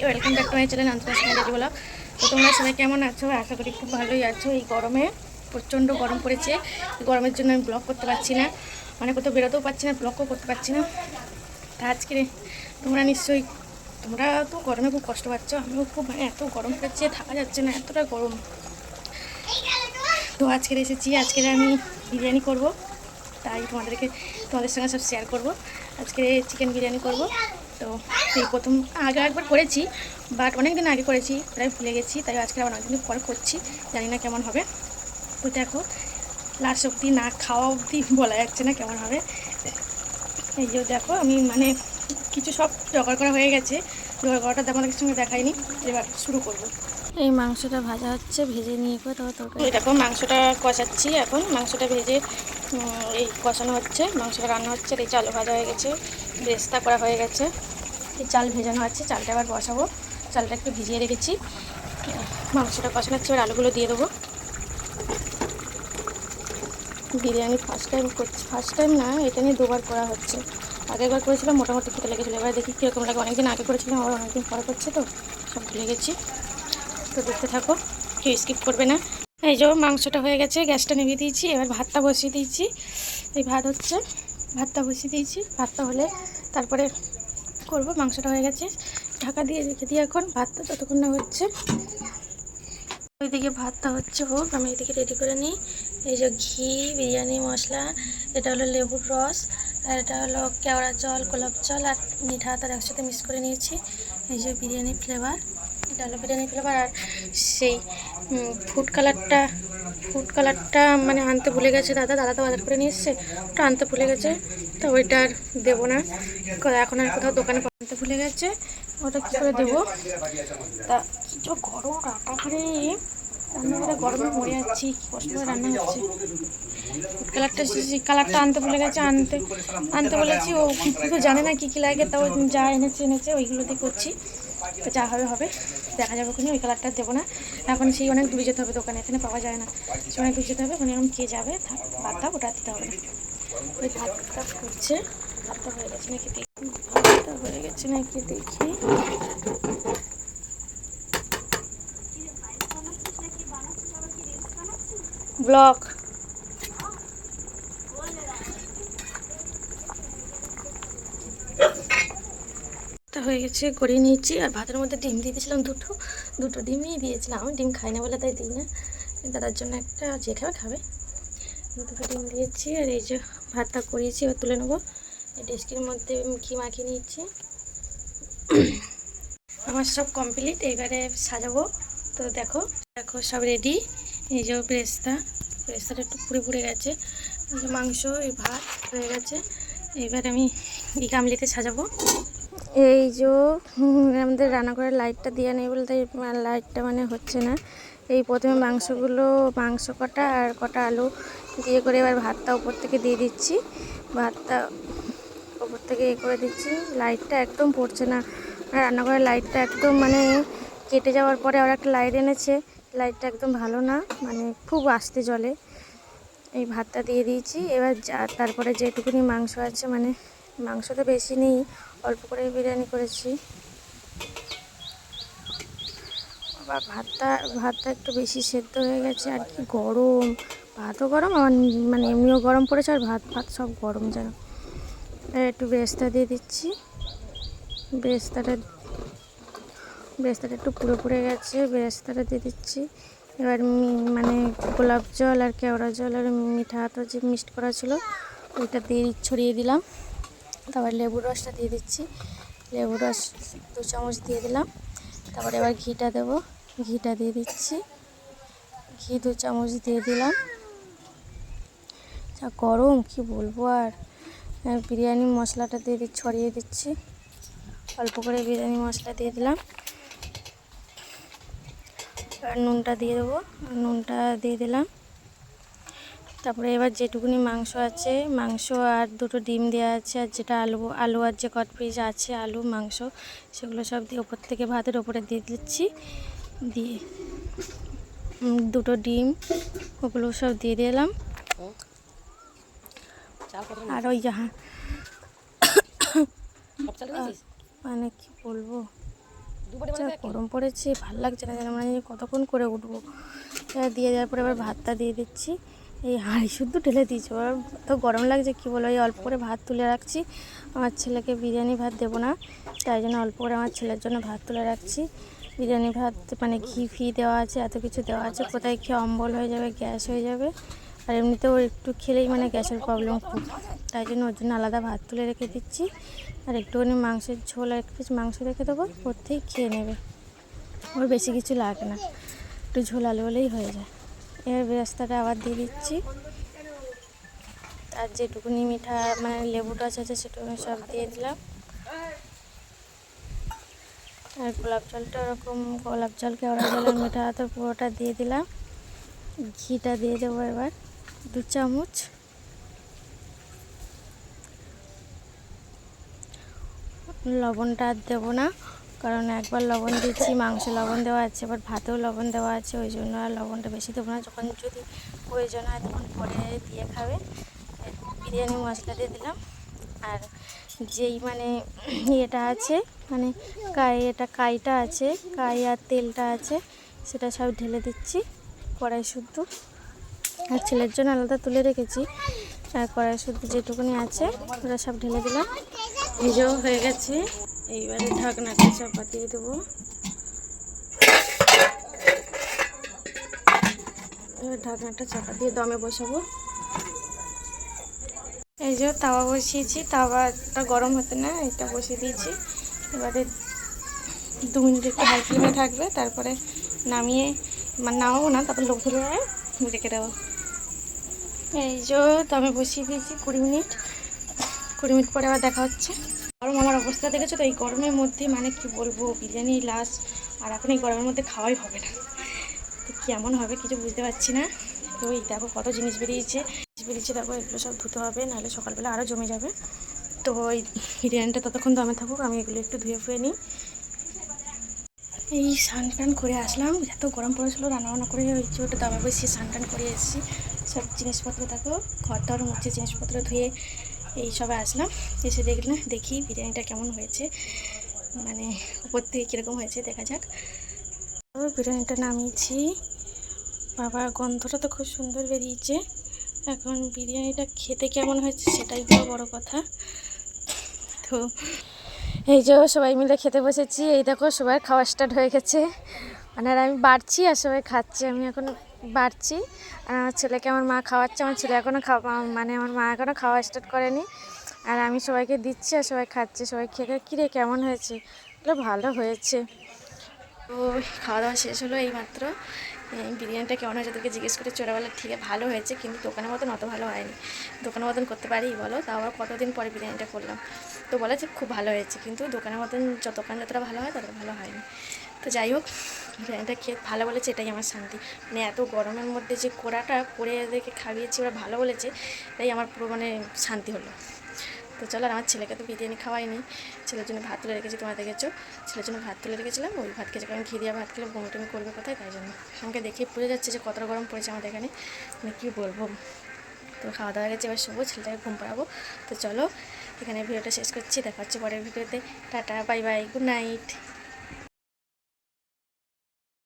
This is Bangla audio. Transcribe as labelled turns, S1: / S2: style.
S1: Welcome back to my channel আন্তর্জাতিক ডেলি ব্লগ। তো তোমরা সবাই কেমন আছো? আশা করি খুব ভালোই আছো। এই গরমে প্রচণ্ড গরম পড়েছে, গরমের জন্য আমি ব্লগ করতে পারছি না, মানে কোথাও বেরোতেও পারছি না, ব্লগও করতে পারছি না। তা আজকে তোমরা নিশ্চয়ই, তোমরা তো গরমে খুব কষ্ট পাচ্ছ, আমিও খুব, মানে এত গরম পড়েছে, থাকা যাচ্ছে না, এতটা গরম। তো আজকে এসেছি, আজকে আমি বিরিয়ানি করব, তাই তোমাদের সঙ্গে সব শেয়ার করব। আজকে চিকেন বিরিয়ানি করব। তো এই প্রথম, আগে একবার করেছি, বাট অনেক দিন আগে করেছি, প্রায় ভুলে গেছি, তাই আজকে আবার অনেকদিন পরে করছি, জানি না কেমন হবে। তো দেখো, লাস্ট অবধি না খাওয়া অবধি বলা যাচ্ছে না কেমন হবে। এই যে দেখো, আমি মানে কিছু সব জোগাড় করা হয়ে গেছে, জোগাড় করাটা তোমাদের সঙ্গে দেখাইনি, এবার শুরু করব। এই মাংসটা ভাজা হচ্ছে, ভেজে নিয়ে করে তরকারি। এই দেখো, মাংসটা কষাচ্ছি এখন, মাংসটা ভেজে এই কষানো হচ্ছে, মাংসটা রান্না হচ্ছে। এই চাল ভাজা হয়ে গেছে, বেরেস্তা করা হয়ে গেছে, এই চাল ভেজানো আছে, চালটা আবার বসাবো। চালটা একটু ভিজিয়ে রেখেছি, মাংসটা কষানো হচ্ছে, এবার আলুগুলো দিয়ে দেবো। বিরিয়ানি ফার্স্ট টাইম করছি, ফার্স্ট টাইম না, এটা নিয়ে দুবার করা হচ্ছে। আগেরবার করেছিলাম, মোটামুটি খেতে লেগেছিলো, এবার দেখি কীরকম লাগে। অনেকদিন আগে করেছিলাম, আবার অনেকদিন পরে করছে, তো সব ভুলে গেছি। তো দেখতে থাকো, কেউ স্কিপ করবে না। এই যে মাংসটা হয়ে গেছে, গ্যাসটা নিভিয়ে দিয়েছি, এবার ভাতটা বসিয়ে দিয়েছি। এই ভাত হচ্ছে, ভাতটা বসিয়ে দিয়েছি, ভাতটা হলে তারপরে করব। মাংসটা হয়ে গেছে, ঢাকা দিয়ে রেখে দিই এখন, ভাতটা যতক্ষণ না হচ্ছে। ওইদিকে ভাতটা হচ্ছে হোক, আমি এদিকে রেডি করে নিই। এই যে ঘি, বিরিয়ানি মশলা, এটা হলো লেবুর রস, আর এটা হলো কেওড়া জল, গোলাপ জল আর মিঠা আতর একসাথে মিক্স করে নিয়েছি। এই যে বিরিয়ানি ফ্লেভার, এটা হলো বিরিয়ানি ফ্লেভার। আর সেই ফুড কালারটা মানে আনতে ভুলে গেছে দাদা তো বাজার করে নিয়ে এসছে, ওটা আনতে ভুলে গেছে, তো ওইটা আর দেবো না এখন, আর কোথাও দোকানে আনতে ভুলে গেছে, ওটা কী করে দেবো। তা কিছু গরম রান্নাঘরে, রান্নাঘরে গরমে মরে যাচ্ছি, কী কষ্ট করে রান্না হচ্ছে। কালারটা আনতে ভুলে গেছে, আনতে বলেছি, ও তো জানে না কী লাগে, তাও যা এনেছে ওইগুলো দিয়ে করছি। তো যা হবে হবে, দেখা যাবে ওখানে। ওই কালারটা দেবো না এখন, সেই অনেক দূরে যেতে হবে দোকানে, এখানে পাওয়া যায় না, সে অনেক দূরে যেতে হবে, ওখানে এরকম কে যাবে, ভাতটা ওটা দিতে হবে না। ওই ভাতটা করছে, ভাতটা হয়ে গেছে নাকি দেখি, ভাতটা হয়ে গেছে নাকি দেখি। ব্লক হয়ে গেছে, করিয়ে নিয়েছি। আর ভাতের মধ্যে ডিম দিয়ে দিয়েছিলাম, দুটো ডিমই দিয়েছিলাম। আমি ডিম খাই না বলে তাই দিই না, দাদার জন্য একটা, যে খাবে। দুটো ডিম দিয়েছি, আর এই যে ভাতটা করিয়েছি, এবার তুলে নেবো। এই ডেস্কের মধ্যে ঘি মাখিয়ে নিয়েছি। আমার সব কমপ্লিট, এবারে সাজাবো। তো দেখো সব রেডি। এই যে ব্রেস্তাটা একটু পুড়ে গেছে, এই যে মাংস, এই ভাত হয়ে গেছে। এবার আমি এই গামলিতে সাজাবো। এই যে আমাদের রান্নাঘরের লাইটটা দেওয়া নেই বলতে লাইটটা মানে হচ্ছে না। এই প্রথমে মাংস কটা আর কটা আলু দিয়ে করে এবার ভাতটা উপর থেকে দিয়ে দিচ্ছি, ভাতটা উপর থেকে করে দিচ্ছি। লাইটটা একদম পড়ছে না, রান্নাঘরের লাইটটা একদম মানে কেটে যাওয়ার পরে আর একটা লাইট এনেছে, লাইটটা একদম ভালো না, মানে খুব আস্তে জ্বলে। এই ভাতটা দিয়ে দিয়েছি, এবার তারপরে যেটুকুনি মাংস আছে, মানে মাংস তো বেশি নেই, অল্প করে বিরিয়ানি করেছি। আবার ভাতটা একটু বেশি সেদ্ধ হয়ে গেছে, আর কি গরম, ভাতও গরম, আর মানে এমনিও গরম পড়েছে, আর ভাত সব গরম যেন। একটু বেরেস্তা দিয়ে দিচ্ছি, বেরেস্তাটা একটু পুড়ে গেছে, বেরেস্তাটা দিয়ে দিচ্ছি। এবার মানে গোলাপ জল আর কেওড়া জল আর মিঠা আতর যে মিক্সড করা ছিল, ওইটা দিয়ে ছড়িয়ে দিলাম। তারপর লেবুর রসটা দিয়ে দিচ্ছি, লেবুর রস 2 চামচ দিয়ে দিলাম। তারপরে এবার ঘিটা দেবো, ঘিটা দিয়ে দিচ্ছি, ঘি 2 চামচ দিয়ে দিলাম। যা গরম কি বলবো। আর বিরিয়ানি মশলাটা ছড়িয়ে দিচ্ছি, অল্প করে বিরিয়ানি মশলা দিয়ে দিলাম। আর নুনটা দিয়ে দেবো, নুনটা দিয়ে দিলাম। তারপরে এবার যেটুকুনি মাংস আছে, মাংস আর 2টো ডিম দেওয়া আছে, আর যেটা আলু আর যে কট পিস আছে, আলু মাংস, সেগুলো সব দিয়ে ওপর থেকে ভাতের ওপরে দিয়ে দিচ্ছি, দিয়ে 2টো ডিম ওগুলো সব দিয়ে দিলাম। আর ওই মানে কি বলবো, গরম পড়েছে, ভালো লাগছে না যেন, মানে কতক্ষণ করে উঠবো। দিয়ে দেওয়ার পরে আবার ভাতটা দিয়ে দিচ্ছি। এই হাঁড়ি শুদ্ধ ঢেলে দিয়েছি, এবার তো গরম লাগছে কী বলো, এই অল্প করে ভাত তুলে রাখছি। আমার ছেলেকে বিরিয়ানি ভাত দেবো না, তাই জন্য অল্প করে আমার ছেলের জন্য ভাত তুলে রাখছি। বিরিয়ানি ভাত মানে ঘি ফি দেওয়া আছে, এত কিছু দেওয়া আছে, কোথায় খেয়ে অম্বল হয়ে যাবে, গ্যাস হয়ে যাবে। আর এমনিতেও একটু খেলেই মানে গ্যাসের প্রবলেম খুব, তাই জন্য ওর জন্য আলাদা ভাত তুলে রেখে দিচ্ছি। আর একটুখানি মাংসের ঝোল আর একটু পিস মাংস রেখে দেবো, ওর খেয়ে নেবে, ওর বেশি কিছু লাগে না, একটু ঝোল আলু হলেই হয়ে যায়। এবার বেরেস্তাটা আবার দিয়ে দিচ্ছি, আর যেটুকুনি মিঠা মানে লেবুটা আছে সেটুকুনি সব দিয়ে দিলাম। আর গোলাপ জলটা ওরকম, গোলাপ জল কেওড়া জল আর মিঠা তো পুরোটা দিয়ে দিলাম। ঘিটা দিয়ে দেবো এবার 2 চামচ। লবণটা আর দেবো না, কারণ একবার লবণ দিচ্ছি, মাংসে লবণ দেওয়া আছে, এবার ভাতেও লবণ দেওয়া আছে, ওই জন্য আর লবণটা বেশি দেবো না। যখন যদি প্রয়োজন হয় তখন পরে দিয়ে খাবে। বিরিয়ানি মশলা দিয়ে দিলাম। আর যেই মানে ইয়েটা আছে, মানে কাইটা আছে, কাই আর তেলটা আছে, সেটা সব ঢেলে দিচ্ছি কড়াই শুদ্ধ। আর ছেলের জন্য আলাদা তুলে রেখেছি, আর কড়াই শুদ্ধ যেটুকুনি আছে ওটা সব ঢেলে দিলাম। ভিজেও হয়ে গেছে, এইবারে ঢাকনাটা চাপা দিয়ে দেবো। এবার ঢাকনাটা চাপা দিয়ে দমে বসাবো। এই যে তাওয়া বসিয়েছি, তাওয়াটা গরম হতে না, এটা বসিয়ে দিয়েছি। এবারে 2 মিনিট একটু হাই ফ্লেমে থাকবে, তারপরে নামিয়ে মানে নামাবো না, তারপর লোক ধরে রেখে দেবো। এই যে দমে বসিয়ে দিয়েছি 20 মিনিট, 20 মিনিট পরে আবার দেখা হচ্ছে। গরম আমার অবস্থা দেখেছো তো, এই গরমের মধ্যে মানে কি বলবো, বিরিয়ানি লাস্ট, আর এখন এই গরমের মধ্যে খাওয়াই হবে না, তো কেমন হবে কিছু বুঝতে পারছি না। তো এই দেখো কত জিনিস বেরিয়েছে, দেখো এগুলো সব ধুতে হবে, নাহলে সকালবেলা আরও জমে যাবে। তো ওই বিরিয়ানিটা ততক্ষণ দমে থাকুক, আমি এগুলো একটু ধুয়ে ফুয়ে নিই। এই স্নান টান করে আসলাম, এত গরম পড়েছিল, রান্নাবান্না করে ওই যে ওটা দমে বসিয়ে স্নান টান করে এসেছি। সব জিনিসপত্র দেখো, ঘর দর মুছে জিনিসপত্র ধুয়ে এই সবে আসলাম, এসে দেখি বিরিয়ানিটা কেমন হয়েছে, মানে উপর থেকে কীরকম হয়েছে দেখা যাক। বিরিয়ানিটা নামিয়েছি, বাবা গন্ধটা তো খুব সুন্দর বেরিয়েছে। এখন বিরিয়ানিটা খেতে কেমন হয়েছে সেটাই হলো বড় কথা। তো এই যে সবাই মিলে খেতে বসেছি, এই দেখো সবাই খাওয়া স্টার্ট হয়ে গেছে, মানে আর আমি বাড়ছি আর সবাই খাচ্ছে, আমি এখন বাড়ছি। আর আমার ছেলেকে আমার মা খাওয়াচ্ছে, আমার ছেলে এখনও মানে আমার মা এখনও খাওয়া স্টার্ট করেনি, আর আমি সবাইকে দিচ্ছি আর সবাই খাচ্ছে। সবাই খেয়ে কিরে কেমন হয়েছে, ভালো হয়েছে। তো খাওয়া দাওয়া শেষ হলো এইমাত্র। বিরিয়ানিটা কেমন হয়েছে তোকে জিজ্ঞেস করে চোরাবেলা, ঠিক আছে ভালো হয়েছে, কিন্তু দোকানের মতন অত ভালো হয়নি। দোকানের মতন করতে পারি বলো, তাও আবার কতদিন পরে বিরিয়ানিটা করলাম, তো বলে যে খুব ভালো হয়েছে, কিন্তু দোকানের মতন দোকান যতটা ভালো হয় ততটা ভালো হয়নি। তো যাই হোক, বিরিয়ানিটা খেয়ে ভালো বলেছে, এটাই আমার শান্তি। মানে এত গরমের মধ্যে যে কোড়াটা করে এদেরকে খাইয়েছি, ওরা ভালো বলেছে, এটাই আমার পুরো মানে শান্তি হলো। তো চলো, আর আমার ছেলেকে তো বিরিয়ানি খাওয়াইনি, ছেলের জন্য ভাত তুলে রেখেছি, তোমরা দেখেছো, ছেলের জন্য ভাত তুলে রেখেছিলাম। ওই ভাত খেয়েছে, কারণ ঘি দিয়ে ভাত খেলে বমি টমি করবে কোথায়, তাই জন্য। আমাকে দেখে বুঝে যাচ্ছে যে কতটা গরম পড়েছে আমাদের এখানে, মানে কী বলবো। তো খাওয়া দাওয়া গেছে, এবার শোবো, ছেলেটাকে ঘুম পাড়াবো। তো চলো, এখানে ভিডিওটা শেষ করছি, দেখা হচ্ছে পরের ভিডিওতে। Tata, bye bye, good night.